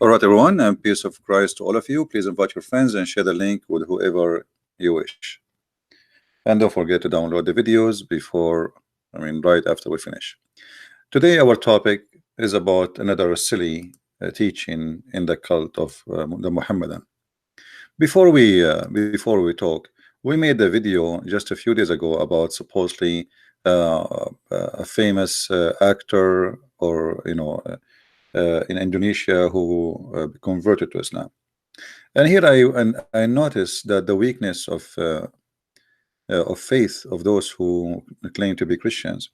All right, everyone, and peace of Christ to all of you. Please invite your friends and share the link with whoever you wish. And don't forget to download the videos right after we finish. Today, our topic is about another silly teaching in the cult of the Muhammadan. Before we talk, we made a video just a few days ago about supposedly a famous actor, or in Indonesia, who converted to Islam. And here I noticed that the weakness of faith of those who claim to be Christians,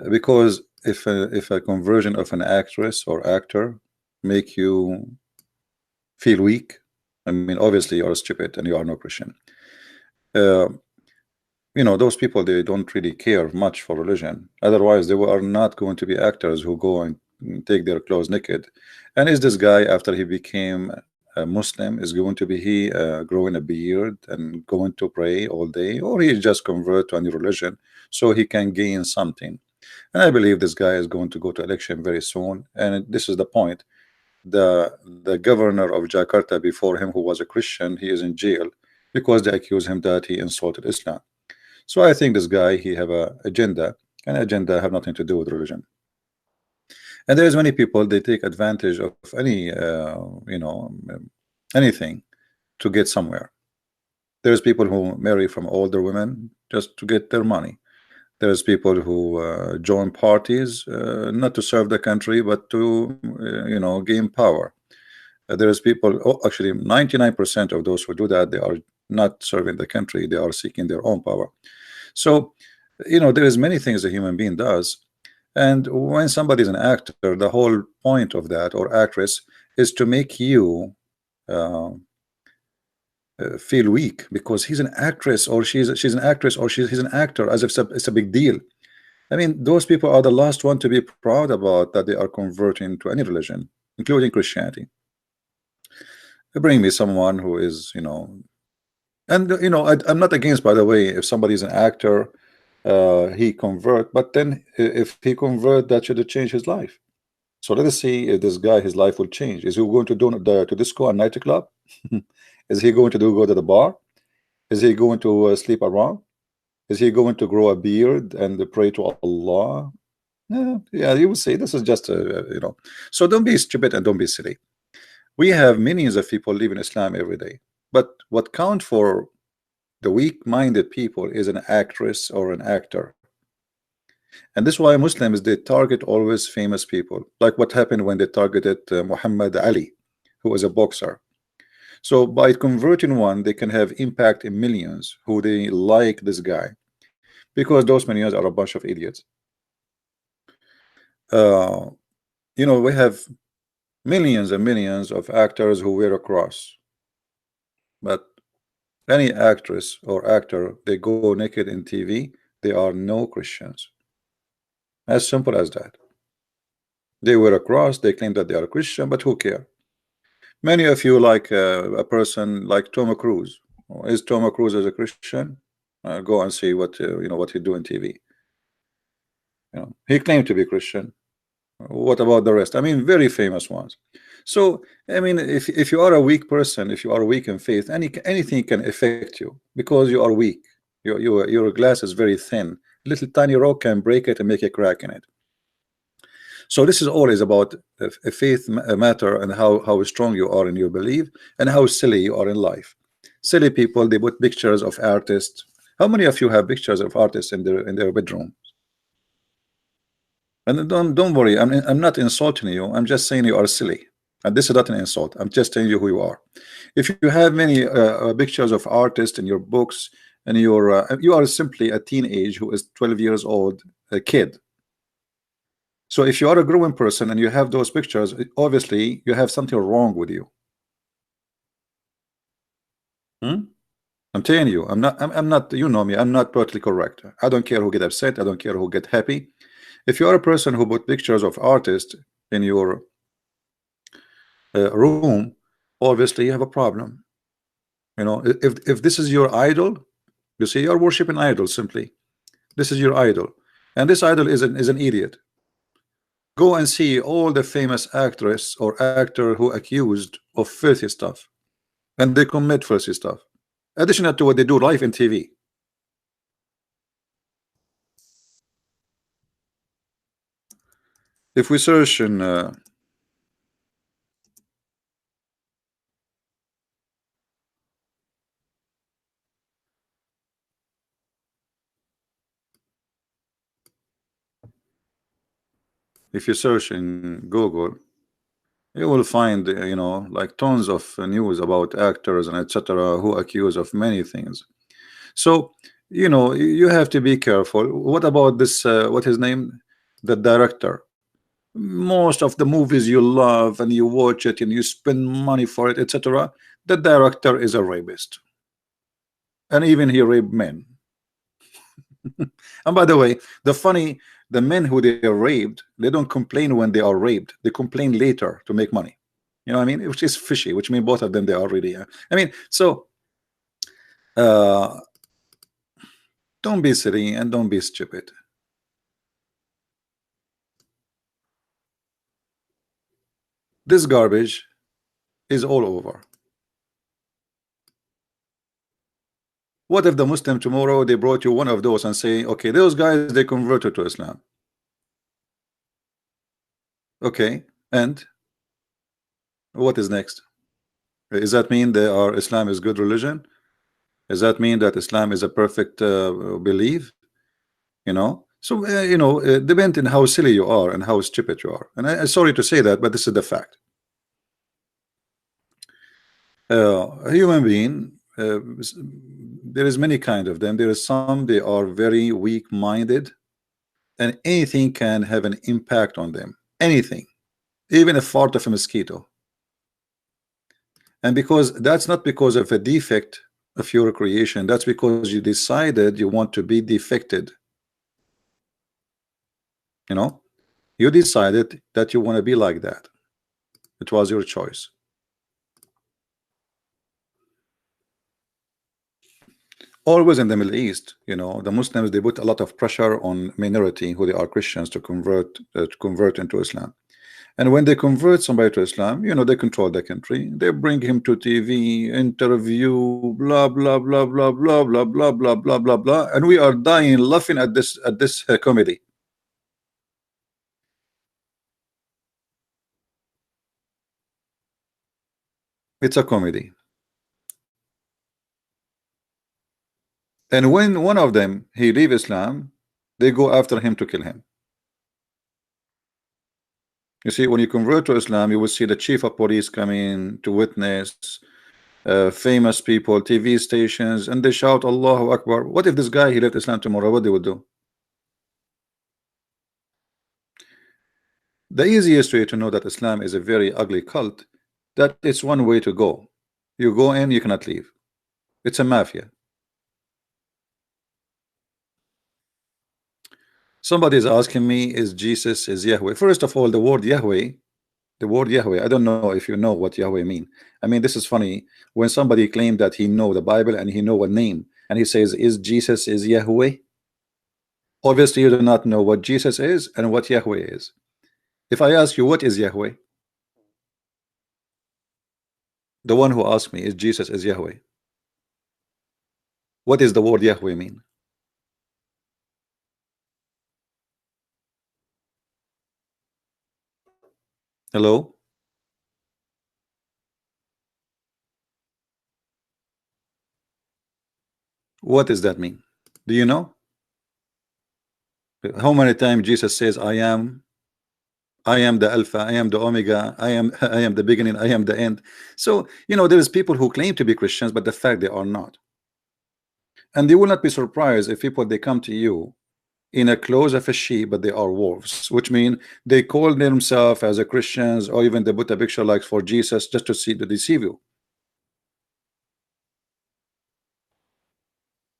because if a conversion of an actress or actor make you feel weak, I mean, obviously you are stupid and you are no Christian. Uh, those people, they don't really care much for religion. Otherwise, they are not going to be actors who go and take their clothes naked. And is this guy, after he became a Muslim, is going to be growing a beard and going to pray all day, or he just convert to a new religion so he can gain something? And I believe this guy is going to go to election very soon. And this is the point. The governor of Jakarta before him, who was a Christian, he is in jail because they accuse him that he insulted Islam. So I think this guy, he have a agenda, and agenda have nothing to do with religion. And there's many people, they take advantage of anything to get somewhere. There's people who marry from older women just to get their money. There's people who join parties not to serve the country, but to gain power. There's people, actually 99% of those who do that, they are not serving the country, they are seeking their own power. So there is many things a human being does. And when somebody is an actor, the whole point of that, or actress, is to make you feel weak, because he's an actress, or she's an actress, or he's an actor, as if it's a big deal. I mean, those people are the last one to be proud about that they are converting to any religion, including Christianity. Bring me someone who is, and I'm not against, by the way, if somebody is an actor, he convert, but then if he convert, that should change his life. So let us see if this guy, his life will change. Is he going to do to disco and nightclub? Is he going to go to the bar? Is he going to sleep around? Is he going to grow a beard and pray to Allah? Yeah, you would say this is just So don't be stupid and don't be silly. We have millions of people leaving Islam every day, but what count for the weak-minded people is an actress or an actor. And this is why Muslims, they target always famous people, like what happened when they targeted Muhammad Ali, who was a boxer. So by converting one, they can have impact in millions who they like this guy, because those millions are a bunch of idiots. We have millions and millions of actors who wear a cross, but any actress or actor, they go naked in TV, they are no Christians. As simple as that. They wear a cross, they claim that they are Christian, but who care? Many of you like a person like Tom Cruise. Is Tom Cruise as a Christian? Go and see what what he do in TV. He claimed to be Christian. What about the rest? I mean, very famous ones. So I mean, if you are a weak person, if you are weak in faith, anything can affect you, because you are weak. Your glass is very thin. Little tiny rock can break it and make a crack in it. So this is always about a faith matter, and how strong you are in your belief, and how silly you are in life. Silly people, they put pictures of artists. How many of you have pictures of artists in their bedroom? And don't worry, I'm not insulting you. I'm just saying you are silly, and this is not an insult. I'm just telling you who you are. If you have many pictures of artists in your books, and you are simply a teenage who is 12 years old, a kid. So if you are a growing person and you have those pictures, obviously you have something wrong with you. I'm telling you, I'm not, you know me, I'm not politically correct. I don't care who get upset, I don't care who get happy. If you are a person who put pictures of artists in your room, obviously you have a problem. If this is your idol, you see, you're worshiping idol simply. This is your idol, and this idol is an idiot. Go and see all the famous actress or actor who accused of filthy stuff, and they commit filthy stuff. Additional to what they do live in TV. If we search in if you search in Google, you will find like tons of news about actors and etc. who accuse of many things. So you have to be careful. What about this? What his name? The director. Most of the movies you love and you watch it and you spend money for it, etc. The director is a rapist, and even he raped men. And by the way, the men who they are raped, they don't complain when they are raped. They complain later to make money. You know what I mean? Which is fishy. Which means both of them they are really. I mean, so uh, don't be silly and don't be stupid. This garbage is all over. What if the Muslim tomorrow they brought you one of those and say, okay, those guys they converted to Islam. Okay, and what is next? Does that mean they are Islam is good religion? Does that mean that Islam is a perfect belief? So depend on how silly you are and how stupid you are. And I'm sorry to say that, but this is the fact. A human being, there is many kind of them. There is some they are very weak-minded, and anything can have an impact on them. Anything, even a fart of a mosquito. And because that's not because of a defect of your creation, that's because you decided you want to be defected. You decided that you want to be like that. It was your choice. Always in the Middle East, the Muslims they put a lot of pressure on minority who they are Christians to convert into Islam. And when they convert somebody to Islam, they control the country. They bring him to TV, interview, blah blah blah blah blah blah blah blah blah blah blah, and we are dying laughing at this comedy. It's a comedy. And when one of them he leave Islam, they go after him to kill him. You see, when you convert to Islam, you will see the chief of police coming to witness, famous people, TV stations, and they shout Allahu Akbar. What if this guy he left Islam tomorrow? What they would do? The easiest way to know that Islam is a very ugly cult, that it's one way to go. You go in, you cannot leave. It's a mafia. Somebody is asking me, is Jesus is Yahweh? First of all, the word Yahweh, I don't know if you know what Yahweh mean. I mean, this is funny. When somebody claimed that he know the Bible and he know a name, and he says, is Jesus is Yahweh? Obviously, you do not know what Jesus is and what Yahweh is. If I ask you, what is Yahweh? The one who asked me, is Jesus is Yahweh? What is the word Yahweh mean? Hello? What does that mean? Do you know? How many times Jesus says, I am the Alpha, I am the Omega, I am the beginning, I am the end. So, there is people who claim to be Christians, but the fact they are not. And you will not be surprised if people they come to you in a clothes of a sheep, but they are wolves, which mean they call themselves as a Christians, or even they put a picture like for Jesus just to deceive you.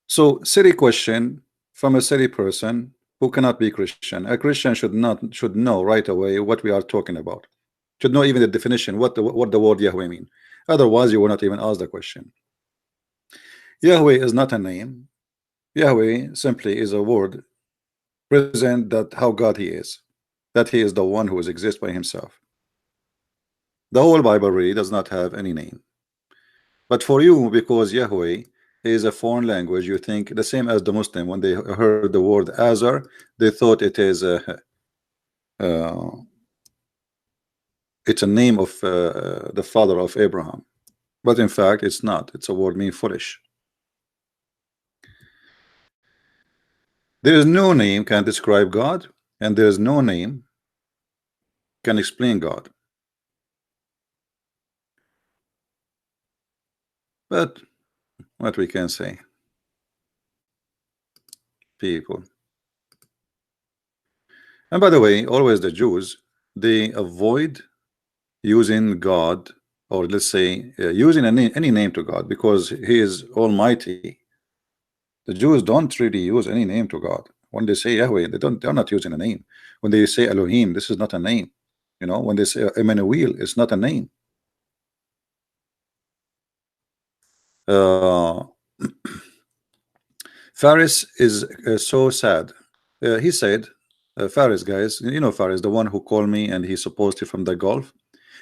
So, silly question from a silly person who cannot be Christian. A Christian should know right away what we are talking about. Should know even the definition, what the word Yahweh mean. Otherwise, you will not even ask the question. Yahweh is not a name. Yahweh simply is a word present that how God he is. that he is the one who exists by himself. The whole Bible really does not have any name. But for you, because Yahweh is a foreign language, you think the same as the Muslim. When they heard the word Azar, they thought uh, it's a name of the father of Abraham. But in fact, it's not. It's a word mean foolish. There is no name can describe God, and there is no name can explain God. But what we can say, people. And by the way, always the Jews, they avoid using God, or let's say using any name to God, because he is almighty. The Jews don't really use any name to God. When they say Yahweh, they're not using a name. When they say Elohim, this is not a name. You know, when they say Emmanuel, it's not a name. uh, Faris is so sad. He said, Faris, guys, you know Faris, the one who called me and he supposedly from the Gulf.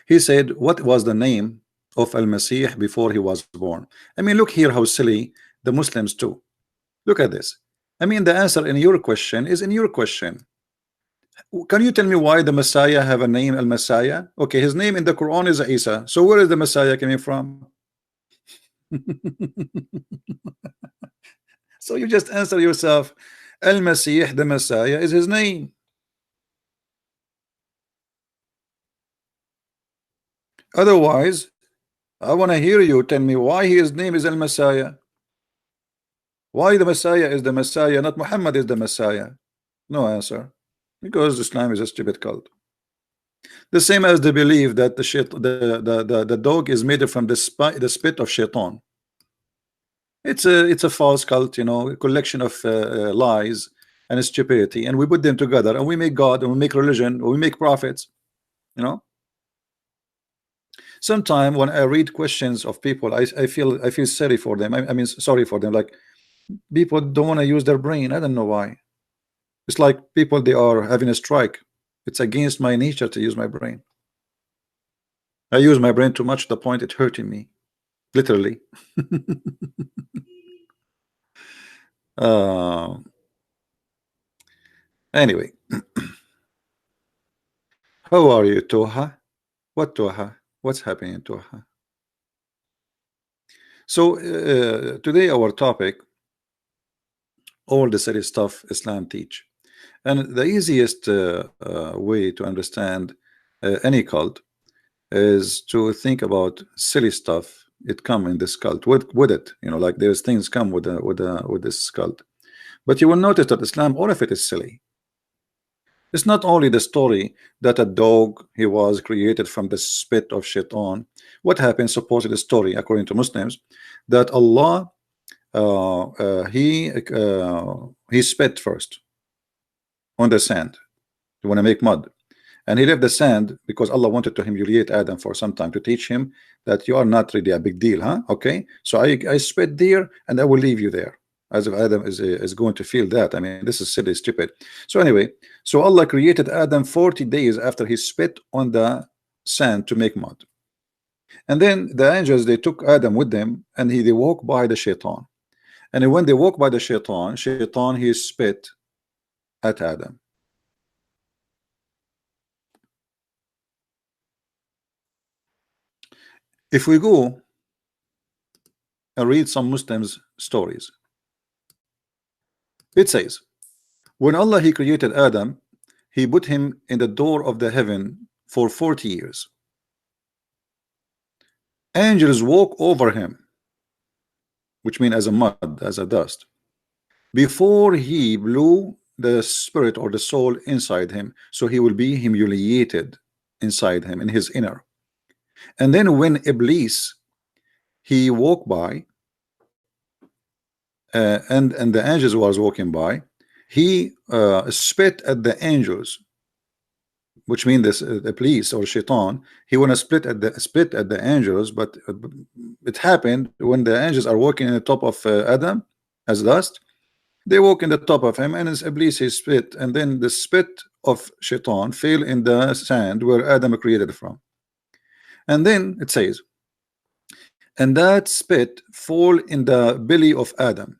He said, what was the name of Al-Masih before he was born? I mean, look here how silly the Muslims too. Look at this. I mean, the answer in your question is in your question. Can you tell me why the Messiah have a name, Al-Messiah? Okay, his name in the Quran is Isa. So where is the Messiah coming from? So you just answer yourself. Al-Masih, the Messiah, is his name. Otherwise, I want to hear you tell me why his name is Al-Messiah. Why the Messiah is the Messiah, not Muhammad is the Messiah? No answer. Because Islam is a stupid cult. The same as the belief that the dog is made from the spit of Shaytan. It's a false cult, you know, a collection of lies and stupidity, and we put them together and we make God and we make religion and we make prophets, you know. Sometimes when I read questions of people, I feel sorry for them. I mean sorry for them. Like, people don't want to use their brain. I don't know why. It's like people, they are having a strike. It's against my nature to use my brain. I use my brain too much to the point it's hurting me, literally. uh, anyway, how are you, Toha? What Toha? What's happening, Toha? So today our topic, all the silly stuff Islam teach, and the easiest way to understand any cult is to think about silly stuff. It come in this cult with it, you know, like there's things come with this cult. But you will notice that Islam, all of it is silly. It's not only the story that a dog, he was created from the spit of Shaitan. What happened? Supposedly the story, according to Muslims, that Allah he spit first on the sand. You want to make mud, and he left the sand because Allah wanted to humiliate Adam for some time, to teach him that you are not really a big deal, huh? Okay, so I spit there and I will leave you there, as if Adam is going to feel that. I mean, this is silly, stupid. So anyway, so Allah created Adam 40 days after he spit on the sand to make mud. And then the angels, they took Adam with them, and they walked by the Shaitan. And when they walk by the Shaitan, he spit at Adam. If we go and read some Muslims stories, it says, when Allah he created Adam, he put him in the door of the heaven for 40 years. Angels walk over him, which means as a mud, as a dust, before he blew the spirit or the soul inside him, so he will be humiliated inside him, in his inner. And then when Iblis he walked by, and the angels was walking by, he spit at the angels, which means this the police or Shaitan, he wanna spit at the angels. But it happened when the angels are walking in the top of Adam as dust, they walk in the top of him, and as Iblis he spit, and then the spit of Shaitan fell in the sand where Adam created from. And then it says, and that spit fall in the belly of Adam.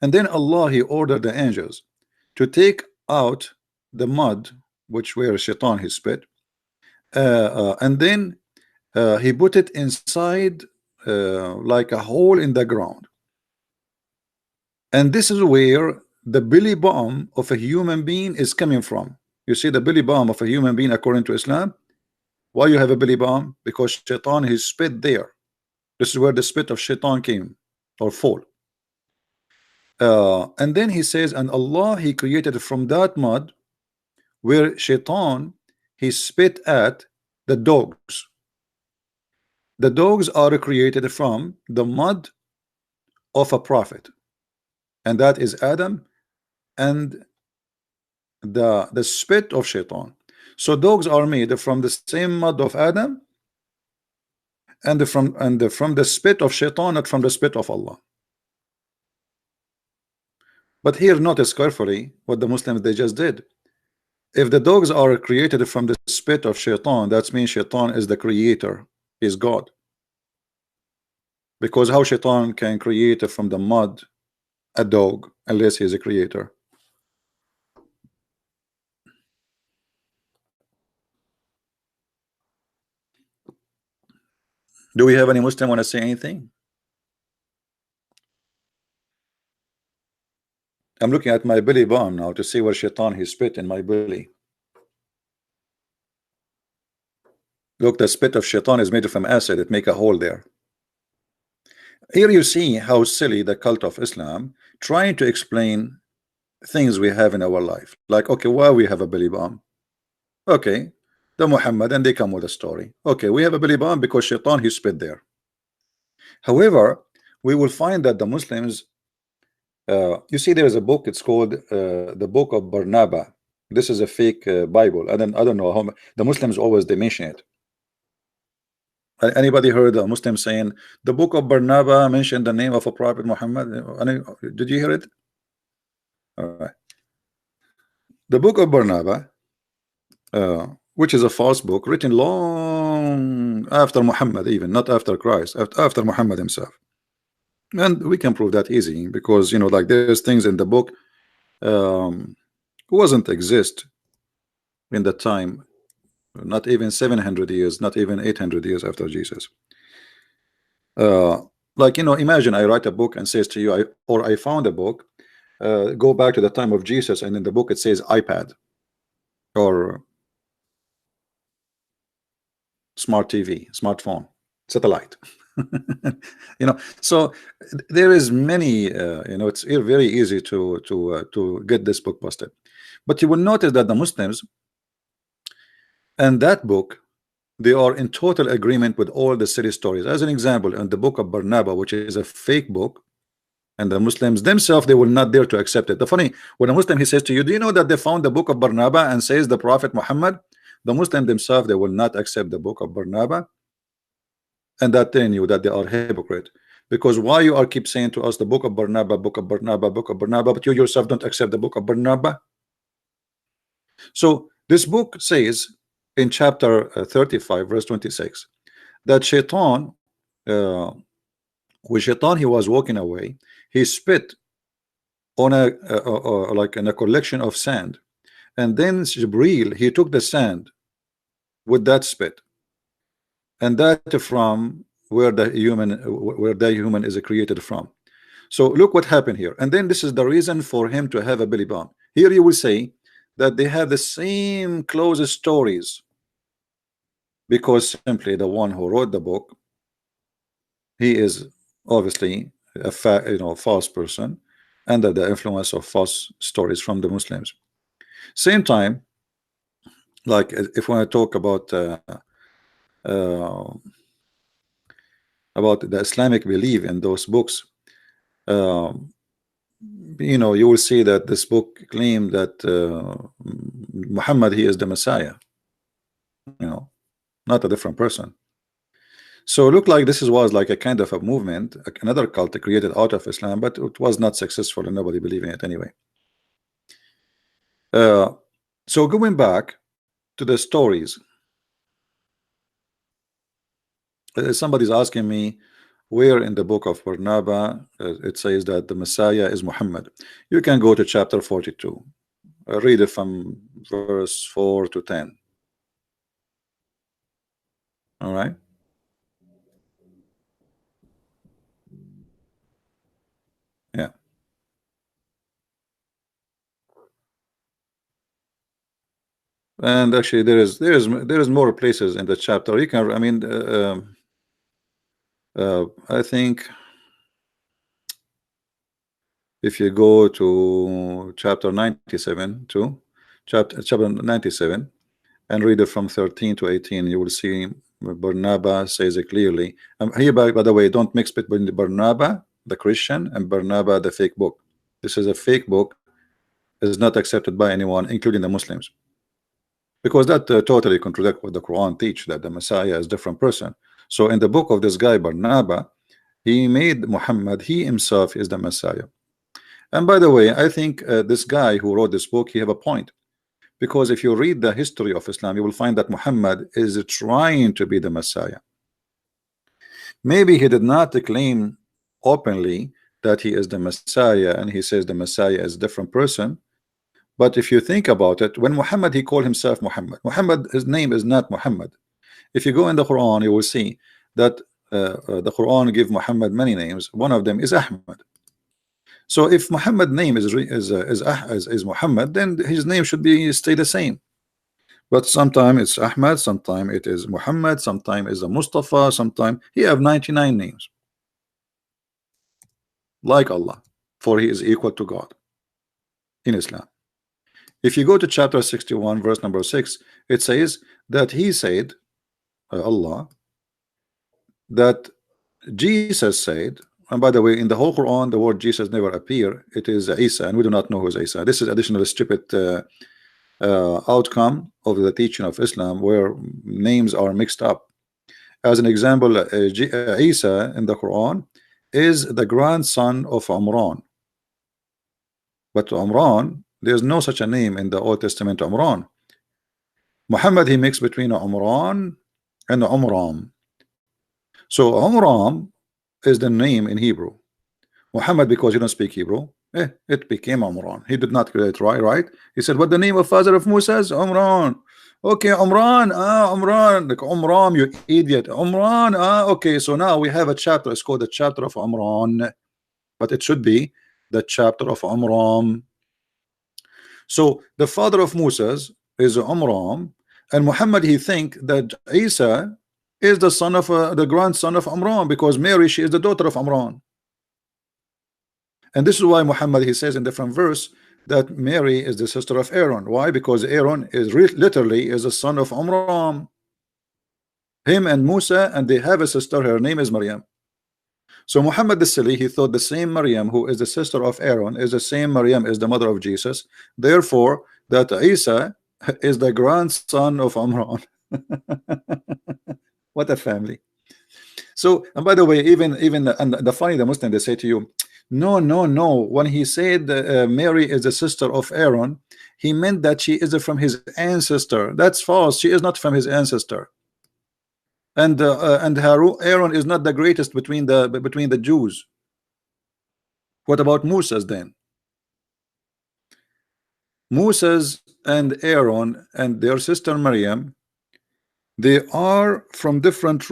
And then Allah, he ordered the angels to take out the mud which where Shaitan he spit, and then he put it inside like a hole in the ground. And this is where the belly button of a human being is coming from. You see the belly button of a human being according to Islam. Why you have a belly button? Because Shaitan he spit there. This is where the spit of Shaitan came or fall. And then he says, and Allah he created from that mud where Shaitan he spit at the dogs. The dogs are created from the mud of a prophet, and that is Adam, and the spit of Shaitan. So dogs are made from the same mud of Adam and from the spit of Shaitan, not from the spit of Allah. But here notice carefully what the Muslims they just did. If the dogs are created from the spit of Shaitan, that means Shaitan is the creator, is God. Because how Shaitan can create from the mud a dog unless he is a creator? Do we have any Muslim want to say anything? I'm looking at my belly button now to see where Shaitan he spit in my belly. Look, the spit of Shaitan is made from acid. It make a hole there. Here you see how silly the cult of Islam trying to explain things we have in our life. Like, okay, why we have a belly button? Okay, the Muhammad, and they come with a story. Okay, we have a belly button because Shaitan he spit there. However, we will find that the Muslims, you see, there is a book. It's called the Book of Barnaba. This is a fake Bible. I don't know how the Muslims always they mention it. Anybody heard a Muslim saying the Book of Barnaba mentioned the name of a Prophet Muhammad? Did you hear it? All right. The Book of Barnaba, which is a false book written long after Muhammad, even not after Christ, after Muhammad himself. And we can prove that easy because like there's things in the book wasn't exist in the time, not even 700 years, not even 800 years after Jesus. Like imagine I write a book and says to you, I found a book, go back to the time of Jesus, and in the book it says iPad or smart TV, smartphone, satellite. So there is many it's very easy to get this book busted. But you will notice that the Muslims and that book, they are in total agreement with all the silly stories. As an example, in the Book of Barnaba, which is a fake book, and the Muslims themselves, they will not dare to accept it. The funny, when a Muslim he says to you, do you know that they found the Book of Barnaba and says the Prophet Muhammad? The Muslim themselves, they will not accept the Book of Barnaba, and that telling you that they are hypocrite. Because why you are keep saying to us the Book of Barnaba, Book of Barnaba, Book of Barnaba, but you yourself don't accept the Book of Barnaba? So this book says in chapter 35 verse 26 that Shaitan, when Shaitan he was walking away, he spit on a like in a collection of sand, and then Jibril he took the sand with that spit, and that from where the human is created from. So look what happened here, and then this is the reason for him to have a belly button. Here you will say that they have the same closest stories, because simply the one who wrote the book, he is obviously a false person under the influence of false stories from the Muslims. Same time, like if we want to talk about the Islamic belief in those books, you will see that this book claimed that Muhammad he is the Messiah, not a different person. So it looked like this was like a kind of a movement, another cult created out of Islam, but it was not successful and nobody believed in it anyway. So going back to the stories, somebody's asking me where in the book of Barnaba it says that the Messiah is Muhammad. You can go to chapter 42, read it from verse 4 to 10. All right. Yeah. And actually there is more places in the chapter you can, I mean, I think if you go to chapter 97 to chapter 97 and read it from 13 to 18, you will see Barnaba says it clearly. Here, by the way, don't mix between the Barnaba the Christian and Barnaba the fake book. This is a fake book, is not accepted by anyone, including the Muslims, because that totally contradict what the Quran teach, that the Messiah is different person. So in the book of this guy Barnaba, he made Muhammad, he himself is the Messiah. And by the way, I think this guy who wrote this book, he have a point, because if you read the history of Islam, you will find that Muhammad is trying to be the Messiah. Maybe he did not claim openly that he is the Messiah, and he says the Messiah is a different person. But if you think about it, when Muhammad, he called himself Muhammad. Muhammad, his name is not Muhammad. If you go in the Quran, you will see that the Quran give Muhammad many names. One of them is Ahmad. So if Muhammad name is Muhammad, then his name should be stay the same. But sometimes it's Ahmad, sometimes it is Muhammad, sometimes it's a Mustafa, sometimes he have 99 names, like Allah, for he is equal to God in Islam. If you go to chapter 61 verse number 6, it says that he said, Allah, that Jesus said, and by the way, in the whole Quran the word Jesus never appear, it is Isa, and we do not know who is Isa. This is additional stupid outcome of the teaching of Islam, where names are mixed up. As an example, Isa in the Quran is the grandson of Umran, but Umran, there's no such a name in the Old Testament. Umran. Muhammad, he mixed between Umran and Umram. So Umram is the name in Hebrew. Muhammad, because you don't speak Hebrew, it became Umran. He did not get it right. He said, what the name of father of Musa is? Umran. Okay, Umran. Umran. Like Umram, you idiot. Umran. Okay, so now we have a chapter. It's called the chapter of Umran, but it should be the chapter of Umram. So the father of Moses is Umram, and Muhammad, he think that Isa is the son of the grandson of Umran, because Mary, she is the daughter of Umran. And this is why Muhammad, he says in different verse that Mary is the sister of Aaron. Why? Because Aaron is literally is the son of Amram, him and Musa, and they have a sister, her name is Maryam. So Muhammad the silly, he thought the same Maryam who is the sister of Aaron is the same Maryam is the mother of Jesus, therefore that Isa is the grandson of Amran. What a family. So, and by the way, even and the funny, the Muslim, they say to you, no. When he said Mary is the sister of Aaron, he meant that she is from his ancestor. That's false. She is not from his ancestor. And Aaron is not the greatest between the Jews. What about Moses then? Moses and Aaron and their sister Maryam, they are from different